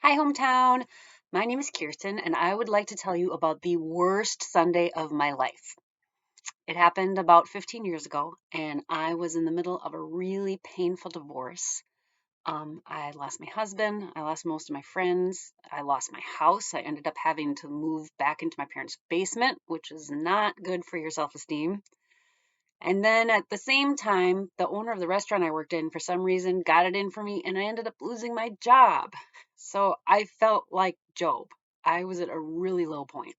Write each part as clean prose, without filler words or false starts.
Hi, hometown. My name is Kirsten, and I would like to tell you about the worst Sunday of my life. It happened about 15 years ago, and I was in the middle of a really painful divorce. I lost my husband, I lost most of my friends, I lost my house. I ended up having to move back into my parents' basement, which is not good for your self esteem. And then at the same time, the owner of the restaurant I worked in, for some reason, got it in for me, and I ended up losing my job. So I felt like Job. I was at a really low point.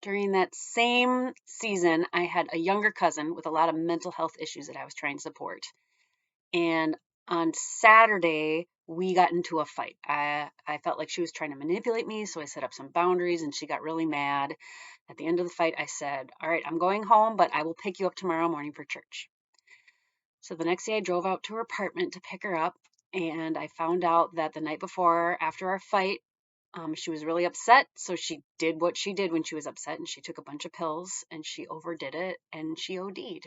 During that same season, I had a younger cousin with a lot of mental health issues that I was trying to support. And on Saturday, we got into a fight. I felt like she was trying to manipulate me, so I set up some boundaries and she got really mad. At the end of the fight, I said, "All right, I'm going home, but I will pick you up tomorrow morning for church." So the next day, I drove out to her apartment to pick her up, and I found out that the night before, after our fight, she was really upset. So she did what she did when she was upset, and she took a bunch of pills and she overdid it and she OD'd.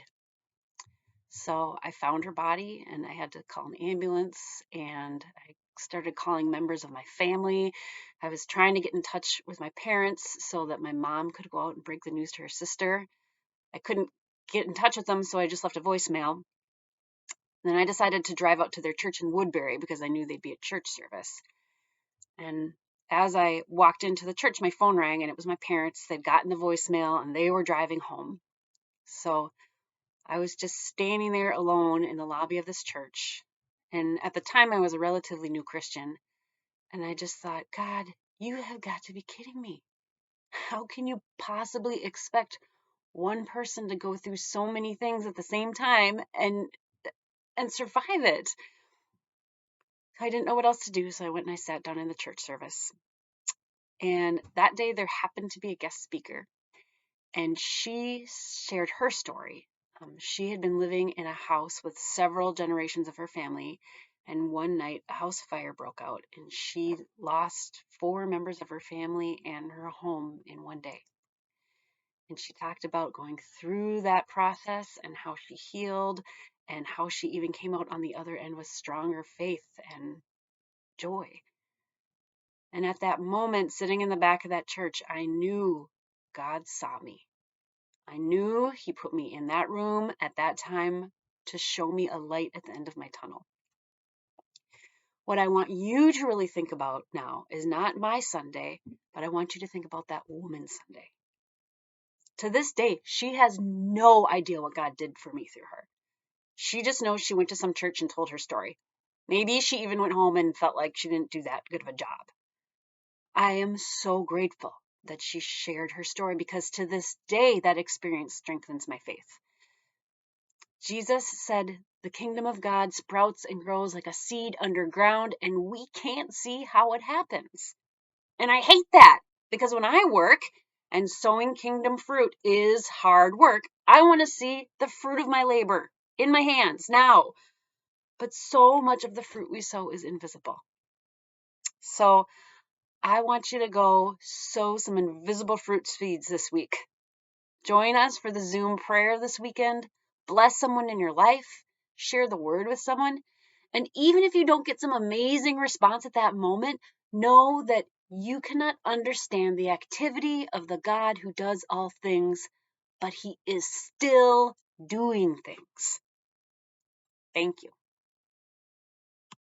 So I found her body and I had to call an ambulance and I started calling members of my family. I was trying to get in touch with my parents so that my mom could go out and break the news to her sister. I couldn't get in touch with them, so I just left a voicemail. Then I decided to drive out to their church in Woodbury because I knew they'd be at church service. And as I walked into the church, my phone rang and it was my parents. They'd gotten the voicemail and they were driving home. So I was just standing there alone in the lobby of this church. And at the time, I was a relatively new Christian. And I just thought, God, you have got to be kidding me. How can you possibly expect one person to go through so many things at the same time and survive it? I didn't know what else to do, so I went and I sat down in the church service. And that day, there happened to be a guest speaker, and she shared her story. She had been living in a house with several generations of her family, and one night a house fire broke out, and she lost 4 members of her family and her home in one day. And she talked about going through that process and how she healed and how she even came out on the other end with stronger faith and joy. And at that moment, sitting in the back of that church, I knew God saw me. I knew He put me in that room at that time to show me a light at the end of my tunnel. What I want you to really think about now is not my Sunday, but I want you to think about that woman's Sunday. To this day, she has no idea what God did for me through her. She just knows she went to some church and told her story. Maybe she even went home and felt like she didn't do that good of a job. I am so grateful that she shared her story because to this day, that experience strengthens my faith. Jesus said the kingdom of God sprouts and grows like a seed underground, and we can't see how it happens. And I hate that because when I work, and sowing kingdom fruit is hard work, I want to see the fruit of my labor in my hands now. But so much of the fruit we sow is invisible. So I want you to go sow some invisible fruit seeds this week. Join us for the Zoom prayer this weekend. Bless someone in your life. Share the word with someone. And even if you don't get some amazing response at that moment, know that you cannot understand the activity of the God who does all things, but He is still doing things. Thank you.